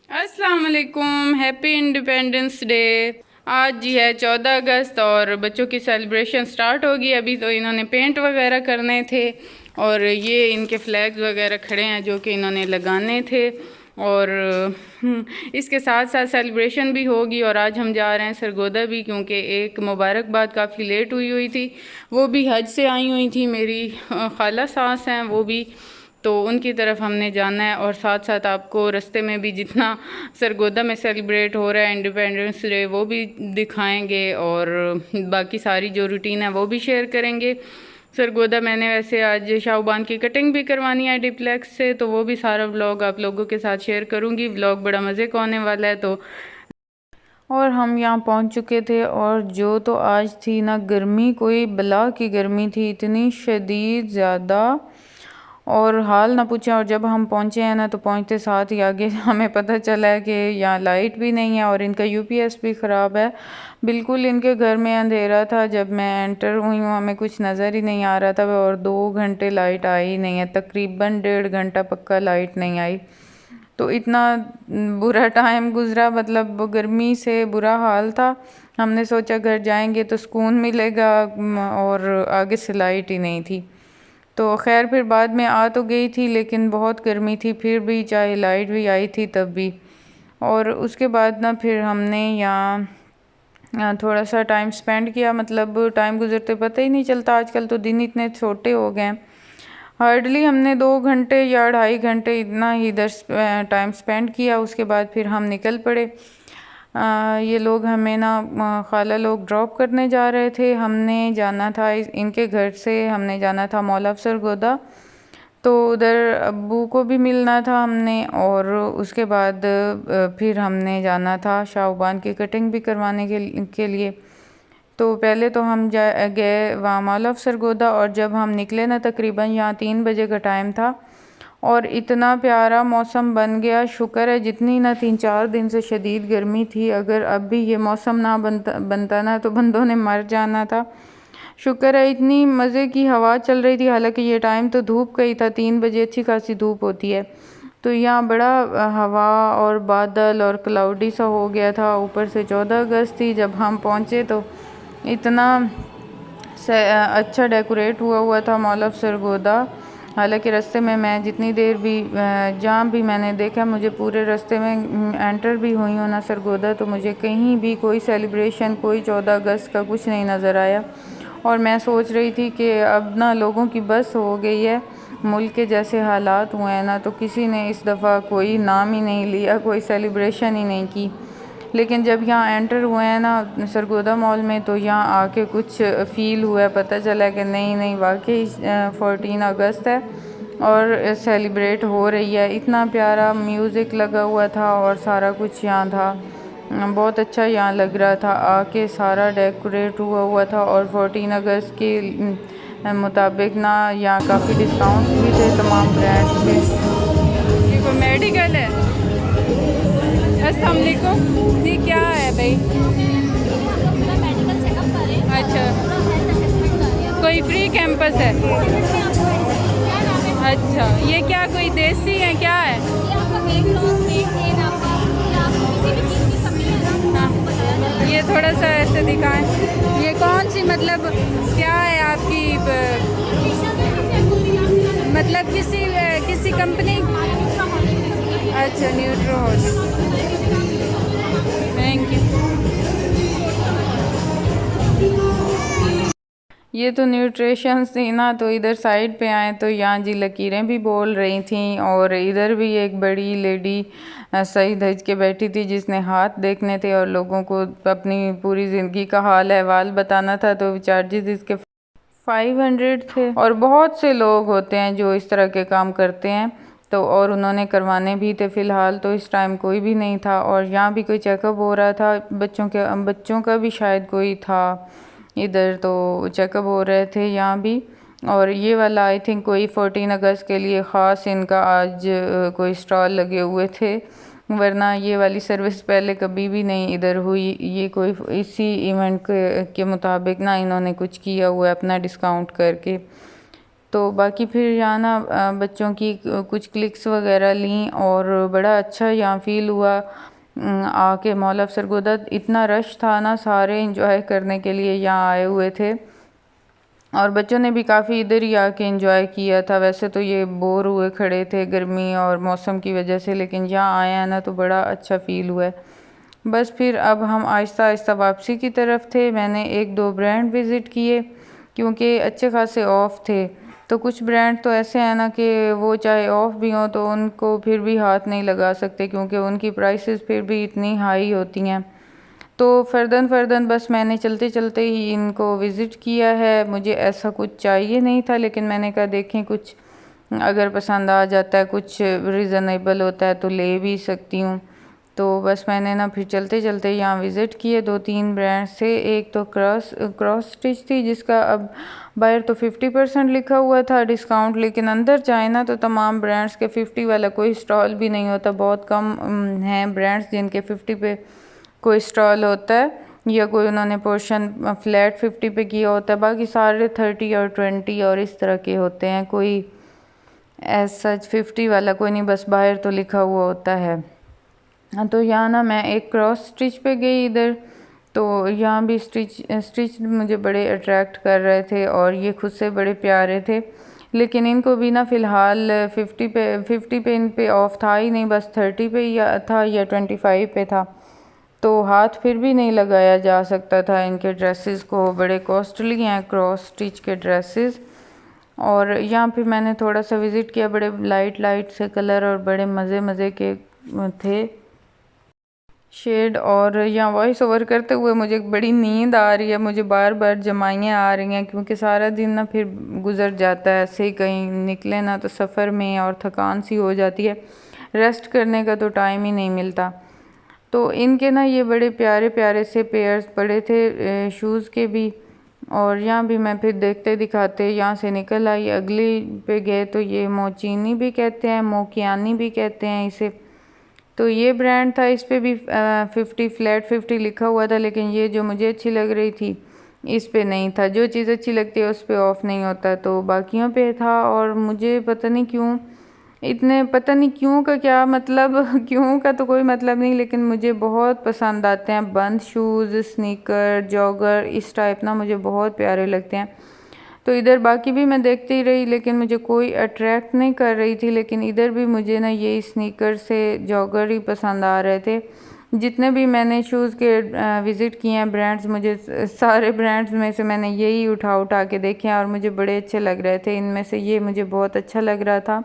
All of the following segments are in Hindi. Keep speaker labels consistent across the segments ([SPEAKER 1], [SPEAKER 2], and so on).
[SPEAKER 1] अस्सलाम वालेकुम, हैप्पी इंडिपेंडेंस डे। आज जी है 14 अगस्त और बच्चों की सेलिब्रेशन स्टार्ट होगी। अभी तो इन्होंने पेंट वगैरह करने थे और ये इनके फ्लैग्स वगैरह खड़े हैं जो कि इन्होंने लगाने थे। और इसके साथ साथ सेलिब्रेशन भी होगी। और आज हम जा रहे हैं सरगोदा भी, क्योंकि एक मुबारकबाद काफ़ी लेट हुई हुई थी। वो भी हज से आई हुई थी, मेरी खाला सास हैं वो भी, तो उनकी तरफ हमने जाना है। और साथ साथ आपको रास्ते में भी जितना सरगोदा में सेलिब्रेट हो रहा है इंडिपेंडेंस डे वो भी दिखाएंगे और बाकी सारी जो रूटीन है वो भी शेयर करेंगे। सरगोदा मैंने वैसे आज शाहबान की कटिंग भी करवानी है डिप्लेक्स से, तो वो भी सारा व्लॉग आप लोगों के साथ शेयर करूँगी। व्लॉग बड़ा मज़े का होने वाला है। तो और हम यहाँ पहुँच चुके थे और जो तो आज थी ना गर्मी, कोई बला की गर्मी थी, इतनी शदीद ज़्यादा और हाल ना पूछें। और जब हम पहुँचे हैं ना तो पहुँचते साथ ही आगे हमें पता चला है कि यहाँ लाइट भी नहीं है और इनका यूपीएस भी ख़राब है। बिल्कुल इनके घर में अंधेरा था, जब मैं एंटर हुई हूँ हमें कुछ नज़र ही नहीं आ रहा था। और 2 घंटे लाइट आई नहीं है, तकरीबन 1.5 घंटा पक्का लाइट नहीं आई। तो इतना बुरा टाइम गुज़रा, मतलब गर्मी से बुरा हाल था। हमने सोचा घर जाएंगे तो सुकून मिलेगा और आगे से लाइट ही नहीं थी। तो खैर फिर बाद में आ तो गई थी, लेकिन बहुत गर्मी थी फिर भी, चाहे लाइट भी आई थी तब भी। और उसके बाद ना फिर हमने यहाँ थोड़ा सा टाइम स्पेंड किया, मतलब टाइम गुजरते पता ही नहीं चलता। आजकल तो दिन इतने छोटे हो गए हैं। हार्डली हमने 2 घंटे या 2.5 घंटे इतना ही इधर टाइम स्पेंड किया। उसके बाद फिर हम निकल पड़े। ये लोग हमें ना खाला लोग ड्रॉप करने जा रहे थे। हमने जाना था इनके घर से, हमने जाना था मौला अफसर गोदा, तो उधर अब्बू को भी मिलना था हमने। और उसके बाद फिर हमने जाना था शाहबान की कटिंग भी करवाने के लिए। तो पहले तो हम गए वहाँ मौला अफसर गोदा, और जब हम निकले ना तकरीबन यहाँ 3 बजे का टाइम था और इतना प्यारा मौसम बन गया। शुक्र है, जितनी ना 3-4 दिन से शदीद गर्मी थी, अगर अब भी ये मौसम ना बनता ना तो बंदों ने मर जाना था। शुक्र है इतनी मज़े की हवा चल रही थी। हालांकि ये टाइम तो धूप का ही था, 3 बजे अच्छी खासी धूप होती है। तो यहाँ बड़ा हवा और बादल और क्लाउडी सा हो गया था। ऊपर से 14 अगस्त थी जब हम पहुँचे, तो इतना अच्छा डेकोरेट हुआ हुआ था मॉल ऑफ सरगोदा। हालांकि रास्ते में मैं जितनी देर भी जहाँ भी मैंने देखा, मुझे पूरे रास्ते में एंटर भी हुई हूँ ना सरगोदा, तो मुझे कहीं भी कोई सेलिब्रेशन, कोई 14 अगस्त का कुछ नहीं नज़र आया। और मैं सोच रही थी कि अब ना लोगों की बस हो गई है, मुल्क के जैसे हालात हुए हैं ना, तो किसी ने इस दफ़ा कोई नाम ही नहीं लिया, कोई सेलिब्रेशन ही नहीं की। लेकिन जब यहाँ एंटर हुए हैं ना सरगोदा मॉल में, तो यहाँ आके कुछ फ़ील हुआ है, पता चला कि नहीं नहीं वाकई 14 अगस्त है और सेलिब्रेट हो रही है। इतना प्यारा म्यूज़िक लगा हुआ था और सारा कुछ यहाँ था, बहुत अच्छा यहाँ लग रहा था। आके सारा डेकोरेट हुआ हुआ था। और 14 अगस्त के मुताबिक ना यहाँ काफ़ी डिस्काउंट भी थे तमाम ब्रांड्स पे। ये कोई मेडिकल है? अस्सलाम वालेकुम, ये क्या है भाई? अच्छा, कोई फ्री कैंपस है? अच्छा, ये क्या कोई देसी है क्या है? हाँ, ये थोड़ा सा ऐसे दिखाएं। ये कौन सी, मतलब क्या है आपकी मतलब किसी किसी कंपनी? अच्छा, न्यूट्रोहॉलिक, थैंक यू। ये तो न्यूट्रिशंस थी ना, तो इधर साइड पे आए तो यहाँ जी लकीरें भी बोल रही थी। और इधर भी एक बड़ी लेडी सही धज के बैठी थी जिसने हाथ देखने थे और लोगों को अपनी पूरी ज़िंदगी का हाल अहवाल बताना था। तो चार्जेस इसके 500 थे। और बहुत से लोग होते हैं जो इस तरह के काम करते हैं, तो और उन्होंने करवाने भी थे। फ़िलहाल तो इस टाइम कोई भी नहीं था। और यहाँ भी कोई चेकअप हो रहा था बच्चों का भी शायद कोई था इधर, तो चेकअप हो रहे थे यहाँ भी। और ये वाला आई थिंक कोई 14 अगस्त के लिए ख़ास इनका आज कोई स्टॉल लगे हुए थे, वरना ये वाली सर्विस पहले कभी भी नहीं इधर हुई। ये कोई इसी इवेंट के मुताबिक ना इन्होंने कुछ किया हुआ है अपना डिस्काउंट करके। तो बाकी फिर यहाँ ना बच्चों की कुछ क्लिक्स वगैरह लीं और बड़ा अच्छा यहाँ फ़ील हुआ आके। मौल अफसर गोदा इतना रश था ना, सारे इंजॉय करने के लिए यहाँ आए हुए थे और बच्चों ने भी काफ़ी इधर ही आके एंजॉय किया था। वैसे तो ये बोर हुए खड़े थे गर्मी और मौसम की वजह से, लेकिन यहाँ आए हैं ना तो बड़ा अच्छा फ़ील हुआ है। बस फिर अब हम आहिस्ता आहिस्ता वापसी की तरफ थे। मैंने 1-2 ब्रांड विज़िट किए क्योंकि अच्छे खासे ऑफ़ थे। तो कुछ ब्रांड तो ऐसे हैं ना कि वो चाहे ऑफ़ भी हों तो उनको फिर भी हाथ नहीं लगा सकते क्योंकि उनकी प्राइसेस फिर भी इतनी हाई होती हैं। तो फ़र्दन बस मैंने चलते चलते ही इनको विज़िट किया है। मुझे ऐसा कुछ चाहिए नहीं था, लेकिन मैंने कहा देखें कुछ अगर पसंद आ जाता है, कुछ रीज़नेबल होता है तो ले भी सकती हूँ। तो बस मैंने ना फिर चलते चलते यहाँ विज़िट किए 2-3 ब्रांड से। एक तो क्रॉस स्टिच थी जिसका अब बाहर तो 50% लिखा हुआ था डिस्काउंट, लेकिन अंदर जाए ना तो तमाम ब्रांड्स के 50 वाला कोई स्टॉल भी नहीं होता। बहुत कम हैं ब्रांड्स जिनके 50 पे कोई स्टॉल होता है या कोई उन्होंने पोर्शन फ्लैट 50 पे किया होता है। बाकी सारे 30 और 20 और इस तरह के होते हैं, कोई एज सच 50 वाला कोई नहीं, बस बाहर तो लिखा हुआ होता है। तो यहाँ ना मैं एक क्रॉस स्टिच पे गई इधर, तो यहाँ भी स्टिच मुझे बड़े अट्रैक्ट कर रहे थे और ये खुद से बड़े प्यारे थे। लेकिन इनको भी ना फ़िलहाल 50 पे इन पे ऑफ़ था ही नहीं, बस 30 पे या था या 25 पे था। तो हाथ फिर भी नहीं लगाया जा सकता था इनके ड्रेसेस को, बड़े कॉस्टली हैं क्रॉस स्टिच के ड्रेसेस। और यहाँ फिर मैंने थोड़ा सा विज़िट किया, बड़े लाइट से कलर और बड़े मज़े के थे शेड। और यहाँ वॉइस ओवर करते हुए मुझे बड़ी नींद आ रही है, मुझे बार जमाइयाँ आ रही हैं क्योंकि सारा दिन ना फिर गुज़र जाता है ऐसे ही, कहीं निकले ना तो सफ़र में और थकान सी हो जाती है, रेस्ट करने का तो टाइम ही नहीं मिलता। तो इनके ना ये बड़े प्यारे से पेयर्स पड़े थे शूज़ के भी। और यहाँ भी मैं फिर देखते दिखाते यहाँ से निकल आई। अगली पे गए तो ये मोचीनी भी कहते हैं, मोकियानी भी कहते हैं इसे। तो ये ब्रांड था, इस पे भी 50 फ्लैट 50 लिखा हुआ था, लेकिन ये जो मुझे अच्छी लग रही थी इस पे नहीं था। जो चीज़ अच्छी लगती है उस पे ऑफ़ नहीं होता, तो बाकियों पे था। और मुझे पता नहीं क्यों का क्या मतलब क्यों का तो कोई मतलब नहीं, लेकिन मुझे बहुत पसंद आते हैं बंद शूज़, स्नीकर, जॉगर, इस टाइप ना मुझे बहुत प्यारे लगते हैं। तो इधर बाकी भी मैं देखती ही रही लेकिन मुझे कोई अट्रैक्ट नहीं कर रही थी, लेकिन इधर भी मुझे ना यही स्नीकर से जॉगर ही पसंद आ रहे थे। जितने भी मैंने शूज़ के विज़िट किए हैं ब्रांड्स, मुझे सारे ब्रांड्स में से मैंने यही उठा के देखे हैं और मुझे बड़े अच्छे लग रहे थे। इनमें से ये मुझे बहुत अच्छा लग रहा था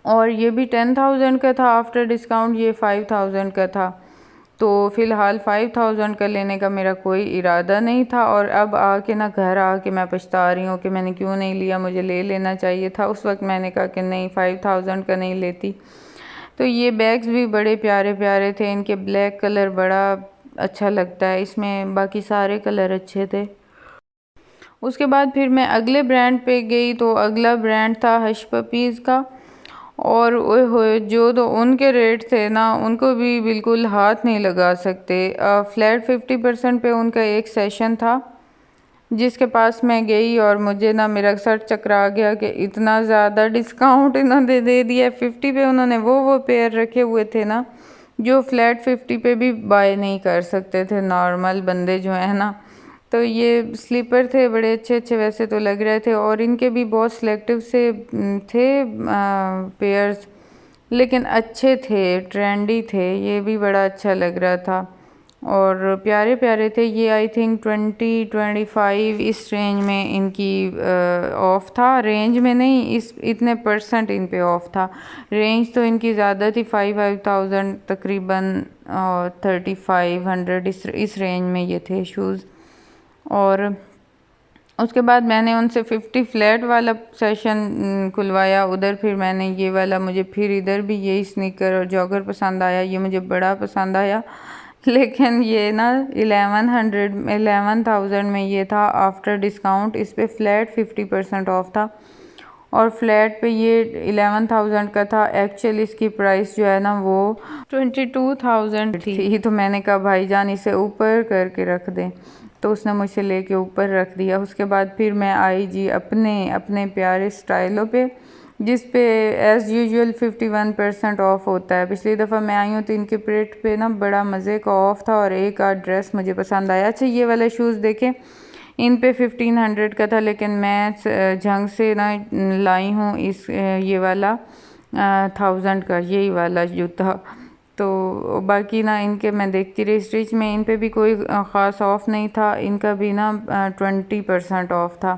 [SPEAKER 1] और ये भी 10,000 का था आफ्टर डिस्काउंट, ये 5,000 का था। तो फ़िलहाल 5,000 का लेने का मेरा कोई इरादा नहीं था। और अब आके ना घर आके मैं पछता रही हूँ कि मैंने क्यों नहीं लिया, मुझे ले लेना चाहिए था। उस वक्त मैंने कहा कि नहीं 5,000 का नहीं लेती। तो ये बैग्स भी बड़े प्यारे थे, इनके ब्लैक कलर बड़ा अच्छा लगता है इसमें, बाकी सारे कलर अच्छे थे। उसके बाद फिर मैं अगले ब्रांड पे गई, तो अगला ब्रांड था हश पपीज़ का। और ओए होए जो तो उनके रेट थे ना, उनको भी बिल्कुल हाथ नहीं लगा सकते। फ्लैट 50% पे उनका एक सेशन था जिसके पास मैं गई और मुझे ना मेरा सर चकरा गया कि इतना ज़्यादा डिस्काउंट इन्होंने दे दिया। 50 पे उन्होंने वो पेयर रखे हुए थे ना जो फ्लैट 50 पे भी बाय नहीं कर सकते थे नॉर्मल बंदे जो है ना। तो ये स्लीपर थे, बड़े अच्छे वैसे तो लग रहे थे और इनके भी बहुत सिलेक्टिव से थे पेयर्स, लेकिन अच्छे थे, ट्रेंडी थे, ये भी बड़ा अच्छा लग रहा था और प्यारे थे। ये आई थिंक 20-25 इस रेंज में इनकी ऑफ़ था, रेंज में नहीं, इस इतने % इन पे ऑफ़ था। रेंज तो इनकी ज़्यादा थी, 5,000 तकरीबन और 3,500 इस रेंज में ये थे शूज़। और उसके बाद मैंने उनसे 50 फ्लैट वाला सेशन खुलवाया उधर। फिर मैंने ये वाला, मुझे फिर इधर भी यही स्नीकर और जॉगर पसंद आया, ये मुझे बड़ा पसंद आया। लेकिन ये ना 11,000 में ये था आफ्टर डिस्काउंट। इस पे फ्लैट 50% ऑफ था और फ्लैट पे ये 11,000 का था। एक्चुअली इसकी प्राइस जो है ना वो 22,000 थी। तो मैंने कहा भाईजान इसे ऊपर करके रख दें। तो उसने मुझसे लेके ऊपर रख दिया। उसके बाद फिर मैं आई जी अपने प्यारे स्टाइलों पे, जिस पे एज़ यूजुअल 51% ऑफ होता है। पिछली दफ़ा मैं आई हूँ तो इनके प्रिंट पे ना बड़ा मज़े का ऑफ था और एक आध ड्रेस मुझे पसंद आया। अच्छा ये वाला शूज़ देखें, इन पे 1500 का था, लेकिन मैं झंग से ना लाई हूँ इस ये वाला 1000 का, यही वाला जूता। तो बाकी ना इनके मैं देखती रही स्टिच में, इन पे भी कोई ख़ास ऑफ़ नहीं था, इनका भी ना 20% ऑफ़ था।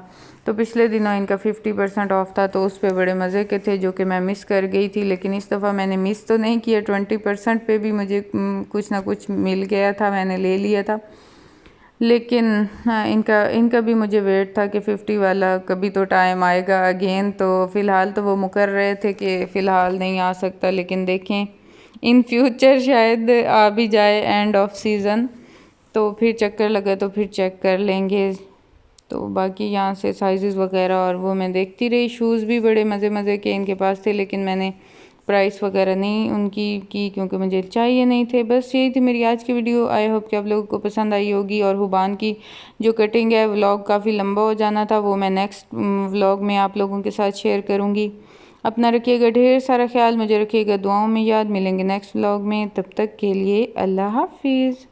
[SPEAKER 1] तो पिछले दिनों इनका 50% ऑफ़ था, तो उस पे बड़े मज़े के थे जो कि मैं मिस कर गई थी। लेकिन इस दफ़ा मैंने मिस तो नहीं किया, 20% पे भी मुझे कुछ ना कुछ मिल गया था, मैंने ले लिया था। लेकिन हाँ, इनका भी मुझे वेट था कि 50 वाला कभी तो टाइम आएगा अगेन। तो फ़िलहाल तो वो मुकर रहे थे कि फ़िलहाल नहीं आ सकता, लेकिन देखें इन फ्यूचर शायद आ भी जाए एंड ऑफ सीज़न, तो फिर चक्कर लगा तो फिर चेक कर लेंगे। तो बाकी यहाँ से साइज़ वगैरह और वो मैं देखती रही। शूज़ भी बड़े मज़े के इनके पास थे, लेकिन मैंने प्राइस वगैरह नहीं उनकी की क्योंकि मुझे चाहिए नहीं थे। बस यही थी मेरी आज की वीडियो। आई होप कि आप लोगों को पसंद आई होगी। और हुबान की जो कटिंग है, व्लॉग काफ़ी लंबा हो जाना था, वो मैं नेक्स्ट व्लॉग में आप लोगों के साथ शेयर करूँगी। अपना रखिएगा ढेर सारा ख्याल, मुझे रखिएगा दुआओं में याद। मिलेंगे नेक्स्ट व्लॉग में, तब तक के लिए अल्लाह हाफिज़।